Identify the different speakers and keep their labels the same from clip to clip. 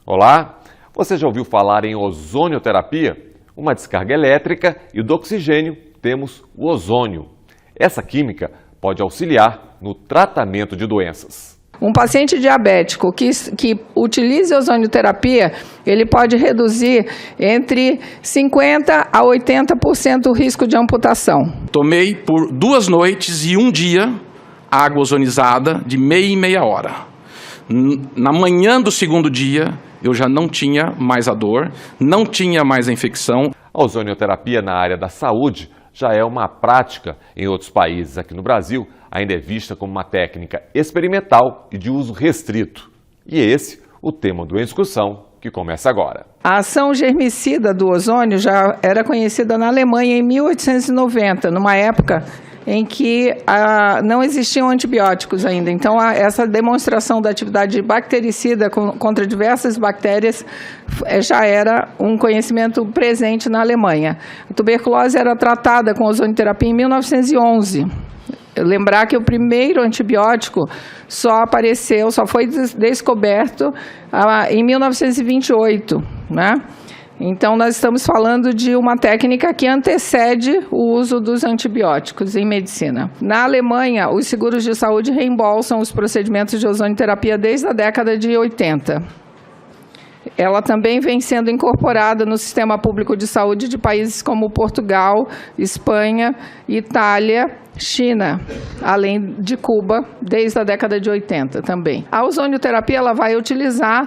Speaker 1: Olá, você já ouviu falar em ozonioterapia? Uma descarga elétrica e do oxigênio temos o ozônio. Essa química pode auxiliar no tratamento de doenças.
Speaker 2: Um paciente diabético que utilize ozonioterapia, ele pode reduzir entre 50% a 80% o risco de amputação.
Speaker 3: Tomei por 2 noites e 1 dia água ozonizada de meia em meia hora. Na manhã do 2º dia, eu já não tinha mais a dor, não tinha mais a infecção.
Speaker 1: A ozonioterapia na área da saúde já é uma prática em outros países. Aqui no Brasil, ainda é vista como uma técnica experimental e de uso restrito. E é esse o tema do Em Discussão, que começa agora.
Speaker 2: A ação germicida do ozônio já era conhecida na Alemanha em 1890, numa época em que não existiam antibióticos ainda. Então, essa demonstração da atividade bactericida contra diversas bactérias já era um conhecimento presente na Alemanha. A tuberculose era tratada com ozonioterapia em 1911. Lembrar que o primeiro antibiótico só foi descoberto em 1928, né? Então, nós estamos falando de uma técnica que antecede o uso dos antibióticos em medicina. Na Alemanha, os seguros de saúde reembolsam os procedimentos de ozonioterapia desde a década de 80. Ela também vem sendo incorporada no sistema público de saúde de países como Portugal, Espanha, Itália, China, além de Cuba, desde a década de 80 também. A ozonioterapia ela vai utilizar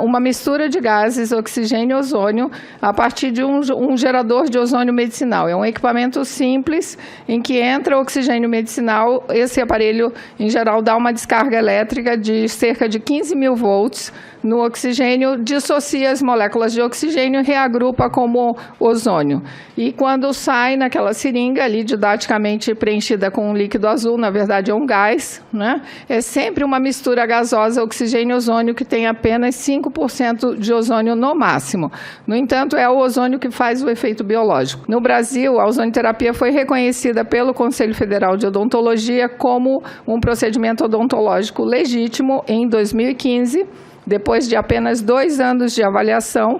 Speaker 2: uma mistura de gases, oxigênio e ozônio, a partir de um gerador de ozônio medicinal. É um equipamento simples em que entra oxigênio medicinal. Esse aparelho, em geral, dá uma descarga elétrica de cerca de 15.000 volts no oxigênio, dissocia as moléculas de oxigênio e reagrupa como ozônio. E quando sai naquela seringa ali, didaticamente preenchida com um líquido azul, na verdade é um gás, né? É sempre uma mistura gasosa oxigênio e ozônio que tem apenas 5% de ozônio no máximo. No entanto, é o ozônio que faz o efeito biológico. No Brasil, a ozonioterapia foi reconhecida pelo Conselho Federal de Odontologia como um procedimento odontológico legítimo em 2015, depois de apenas 2 anos de avaliação.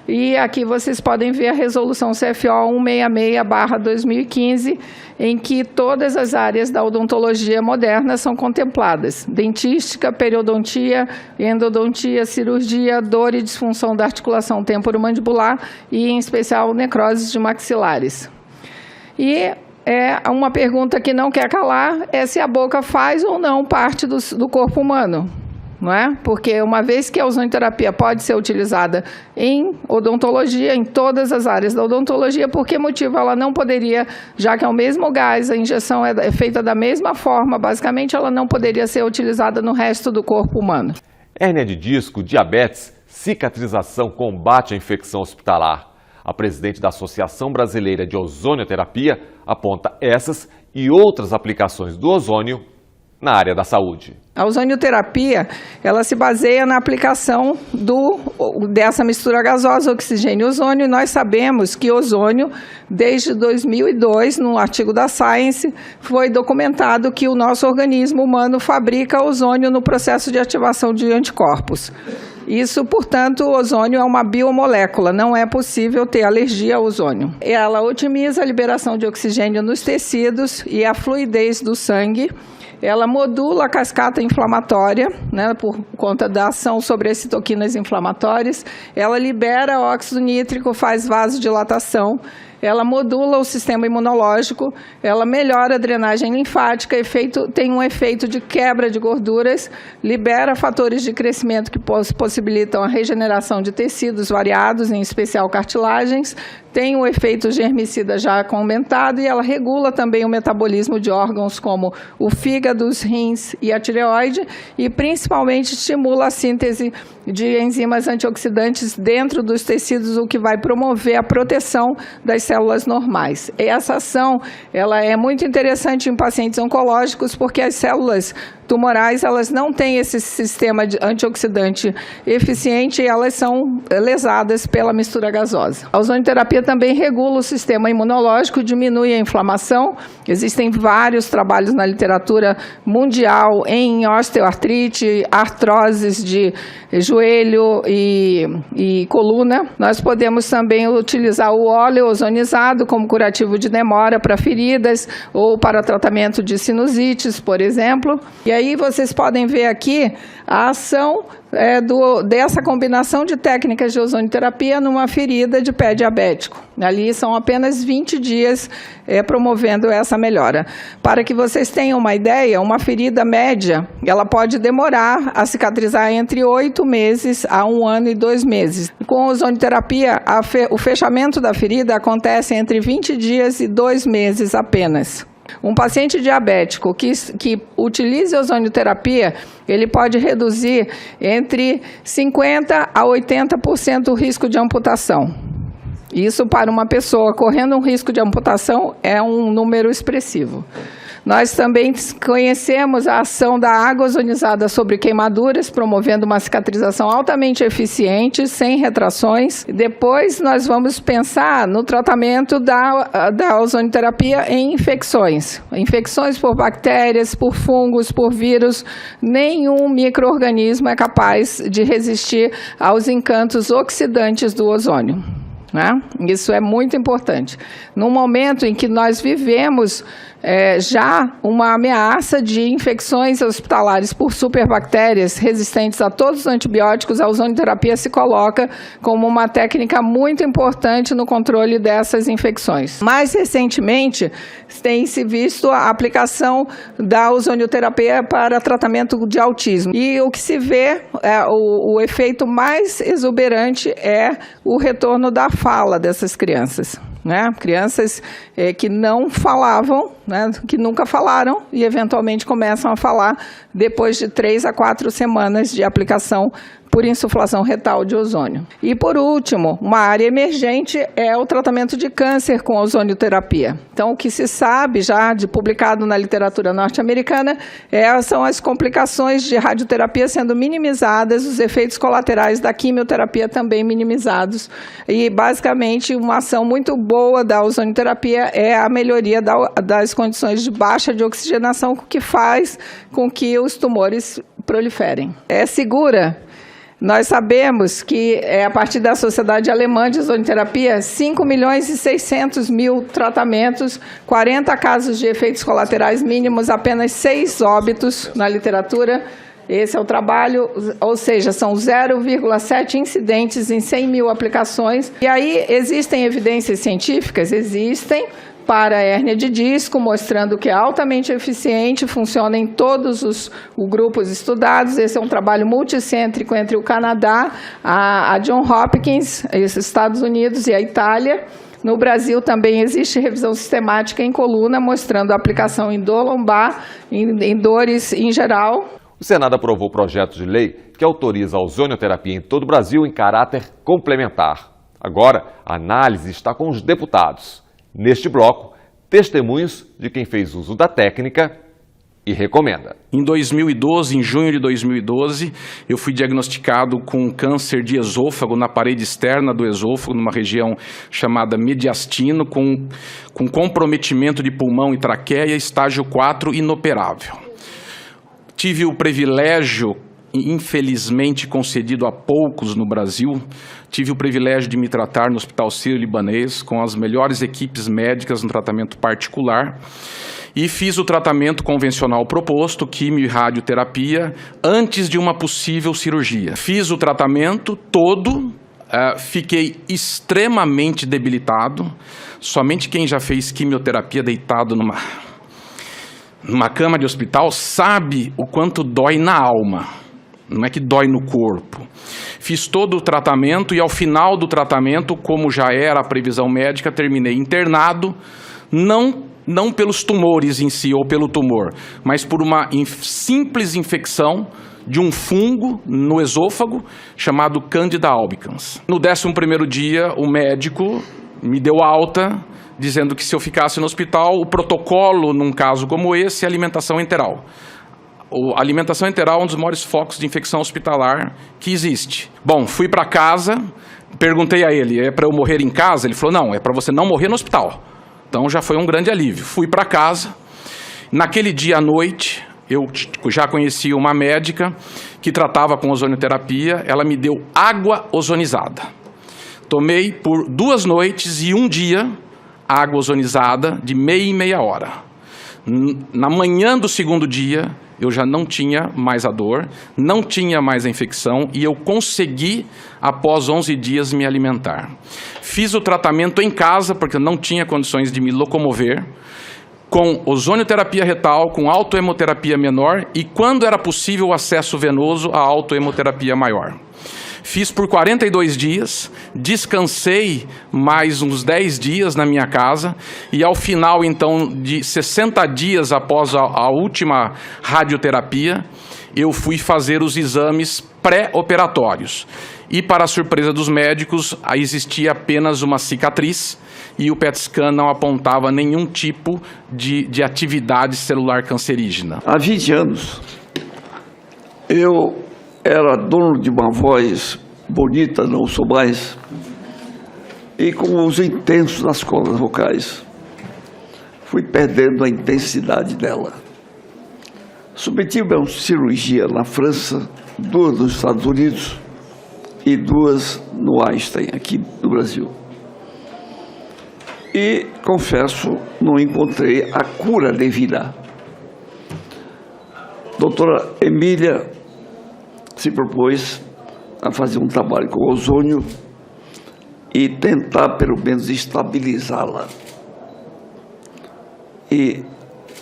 Speaker 2: E aqui vocês podem ver a resolução CFO 166/2015, em que todas as áreas da odontologia moderna são contempladas: dentística, periodontia, endodontia, cirurgia, dor e disfunção da articulação temporomandibular e, em especial, necroses de maxilares. E uma pergunta que não quer calar é se a boca faz ou não parte do corpo humano. Não é? Porque uma vez que a ozonioterapia pode ser utilizada em odontologia, em todas as áreas da odontologia, por que motivo ela não poderia, já que é o mesmo gás, a injeção é feita da mesma forma, basicamente ela não poderia ser utilizada no resto do corpo humano?
Speaker 1: Hérnia de disco, diabetes, cicatrização, combate à infecção hospitalar. A presidente da Associação Brasileira de Ozonioterapia aponta essas e outras aplicações do ozônio na área da saúde.
Speaker 2: A ozonioterapia, ela se baseia na aplicação dessa mistura gasosa, oxigênio e ozônio, e nós sabemos que ozônio, desde 2002, no artigo da Science, foi documentado que o nosso organismo humano fabrica ozônio no processo de ativação de anticorpos. Isso, portanto, o ozônio é uma biomolécula, não é possível ter alergia ao ozônio. Ela otimiza a liberação de oxigênio nos tecidos e a fluidez do sangue. Ela modula a cascata inflamatória, né, por conta da ação sobre as citoquinas inflamatórias. Ela libera óxido nítrico, faz vasodilatação. Ela modula o sistema imunológico, ela melhora a drenagem linfática, tem um efeito de quebra de gorduras, libera fatores de crescimento que possibilitam a regeneração de tecidos variados, em especial cartilagens, tem um efeito germicida já aumentado e ela regula também o metabolismo de órgãos como o fígado, os rins e a tireoide e principalmente estimula a síntese de enzimas antioxidantes dentro dos tecidos, o que vai promover a proteção das células normais. Essa ação ela é muito interessante em pacientes oncológicos porque as células tumorais, elas não têm esse sistema de antioxidante eficiente e elas são lesadas pela mistura gasosa. A ozonioterapia também regula o sistema imunológico, diminui a inflamação. Existem vários trabalhos na literatura mundial em osteoartrite, artroses de joelho e coluna. Nós podemos também utilizar o óleo ozonizado como curativo de demora para feridas ou para tratamento de sinusites, por exemplo. E aí vocês podem ver aqui a ação dessa combinação de técnicas de ozonioterapia numa ferida de pé diabético. Ali são apenas 20 dias promovendo essa melhora. Para que vocês tenham uma ideia, uma ferida média, ela pode demorar a cicatrizar entre 8 meses a 1 ano e 2 meses. Com a ozonioterapia, o fechamento da ferida acontece entre 20 dias e 2 meses apenas. Um paciente diabético que utilize ozonioterapia, ele pode reduzir entre 50% a 80% o risco de amputação. Isso para uma pessoa correndo um risco de amputação é um número expressivo. Nós também conhecemos a ação da água ozonizada sobre queimaduras, promovendo uma cicatrização altamente eficiente, sem retrações. Depois nós vamos pensar no tratamento da ozonioterapia em infecções. Infecções por bactérias, por fungos, por vírus. Nenhum micro-organismo é capaz de resistir aos encantos oxidantes do ozônio. Isso é muito importante. No momento em que nós vivemos já uma ameaça de infecções hospitalares por superbactérias resistentes a todos os antibióticos, a ozonioterapia se coloca como uma técnica muito importante no controle dessas infecções. Mais recentemente, tem-se visto a aplicação da ozonioterapia para tratamento de autismo. E o que se vê, o efeito mais exuberante é o retorno da fala dessas crianças. Crianças que não falavam, que nunca falaram e eventualmente começam a falar depois de 3 a 4 semanas de aplicação por insuflação retal de ozônio. E por último, uma área emergente é o tratamento de câncer com ozonioterapia. Então, o que se sabe já publicado na literatura norte-americana são as complicações de radioterapia sendo minimizadas, os efeitos colaterais da quimioterapia também minimizados. E, basicamente, uma ação muito boa da ozonioterapia é a melhoria das condições de baixa de oxigenação, que faz com que os tumores proliferem. É segura. Nós sabemos que, a partir da Sociedade Alemã de Ozonioterapia, 5.600.000 tratamentos, 40 casos de efeitos colaterais mínimos, apenas 6 óbitos na literatura. Esse é o trabalho, ou seja, são 0,7 incidentes em 100.000 aplicações. E aí existem evidências científicas? Existem. Para a hérnia de disco, mostrando que é altamente eficiente, funciona em todos os grupos estudados. Esse é um trabalho multicêntrico entre o Canadá, a Johns Hopkins, os Estados Unidos e a Itália. No Brasil também existe revisão sistemática em coluna, mostrando a aplicação em dor lombar, em dores em geral.
Speaker 1: O Senado aprovou o projeto de lei que autoriza a ozonioterapia em todo o Brasil em caráter complementar. Agora, a análise está com os deputados. Neste bloco, testemunhos de quem fez uso da técnica e recomenda.
Speaker 3: Em 2012, em junho de 2012, eu fui diagnosticado com câncer de esôfago na parede externa do esôfago, numa região chamada mediastino, com comprometimento de pulmão e traqueia, estágio 4, inoperável. Tive o privilégio, infelizmente concedido a poucos no Brasil, tive o privilégio de me tratar no Hospital Sírio-Libanês com as melhores equipes médicas no tratamento particular e fiz o tratamento convencional proposto, quimio e radioterapia, antes de uma possível cirurgia. Fiz o tratamento todo, fiquei extremamente debilitado. Somente quem já fez quimioterapia deitado numa cama de hospital sabe o quanto dói na alma. Não é que dói no corpo. Fiz todo o tratamento e ao final do tratamento, como já era a previsão médica, terminei internado, não pelos tumores em si ou pelo tumor, mas por uma simples infecção de um fungo no esôfago chamado Candida albicans. No 11º dia, o médico me deu alta, dizendo que se eu ficasse no hospital, o protocolo num caso como esse é alimentação enteral. A alimentação enteral é um dos maiores focos de infecção hospitalar que existe. Bom, fui para casa, perguntei a ele, é para eu morrer em casa? Ele falou, não, é para você não morrer no hospital. Então já foi um grande alívio. Fui para casa, naquele dia à noite, eu já conheci uma médica que tratava com ozonioterapia, ela me deu água ozonizada. Tomei por 2 noites e 1 dia água ozonizada de meia hora. Na manhã do 2º dia, eu já não tinha mais a dor, não tinha mais a infecção e eu consegui, após 11 dias, me alimentar. Fiz o tratamento em casa, porque eu não tinha condições de me locomover, com ozonioterapia retal, com autohemoterapia menor e, quando era possível, o acesso venoso à autohemoterapia maior. Fiz por 42 dias, descansei mais uns 10 dias na minha casa e ao final, então, de 60 dias após a última radioterapia, eu fui fazer os exames pré-operatórios. E, para a surpresa dos médicos, existia apenas uma cicatriz e o PET scan não apontava nenhum tipo de atividade celular cancerígena.
Speaker 4: Há 20 anos, eu era dono de uma voz bonita, não sou mais, e com uso intenso nas cordas vocais. Fui perdendo a intensidade dela. Submeti-me a uma cirurgia na França, 2 nos Estados Unidos e 2 no Einstein, aqui no Brasil. E, confesso, não encontrei a cura devida. Doutora Emília se propôs a fazer um trabalho com ozônio e tentar, pelo menos, estabilizá-la. E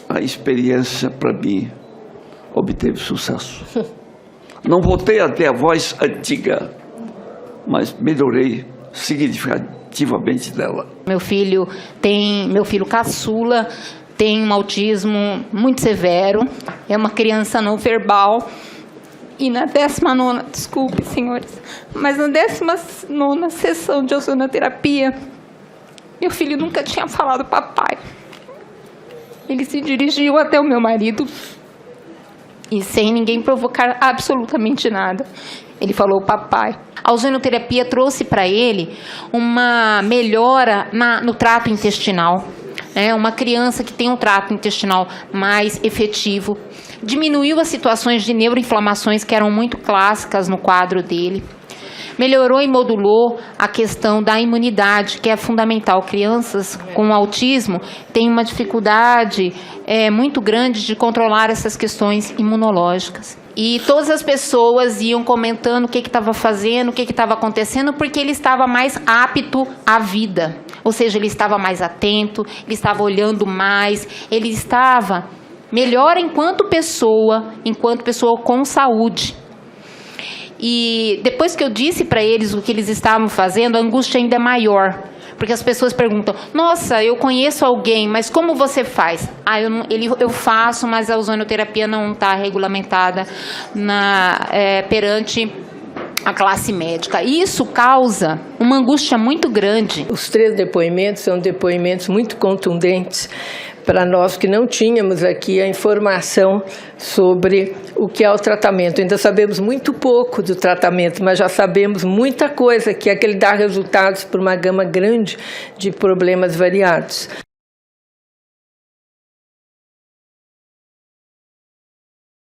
Speaker 4: a experiência, para mim, obteve sucesso. Não voltei a ter a voz antiga, mas melhorei significativamente dela.
Speaker 5: Meu filho caçula tem um autismo muito severo, é uma criança não verbal. E na 19ª, desculpe, senhores, mas na 19ª sessão de ozonoterapia, meu filho nunca tinha falado papai. Ele se dirigiu até o meu marido e, sem ninguém provocar absolutamente nada, ele falou papai. A ozonoterapia trouxe para ele uma melhora no trato intestinal. Uma criança que tem um trato intestinal mais efetivo. Diminuiu as situações de neuroinflamações que eram muito clássicas no quadro dele. Melhorou e modulou a questão da imunidade, que é fundamental. Crianças com autismo têm uma dificuldade muito grande de controlar essas questões imunológicas. E todas as pessoas iam comentando o que estava fazendo, o que estava acontecendo, porque ele estava mais apto à vida. Ou seja, ele estava mais atento, ele estava olhando mais, ele estava melhor enquanto pessoa com saúde. E depois que eu disse para eles o que eles estavam fazendo, a angústia ainda é maior. Porque as pessoas perguntam, nossa, eu conheço alguém, mas como você faz? Eu faço, mas a ozonoterapia não está regulamentada perante a classe médica. E isso causa uma angústia muito grande.
Speaker 6: Os 3 depoimentos são depoimentos muito contundentes para nós que não tínhamos aqui a informação sobre o que é o tratamento. Ainda sabemos muito pouco do tratamento, mas já sabemos muita coisa, que é que ele dá resultados para uma gama grande de problemas variados.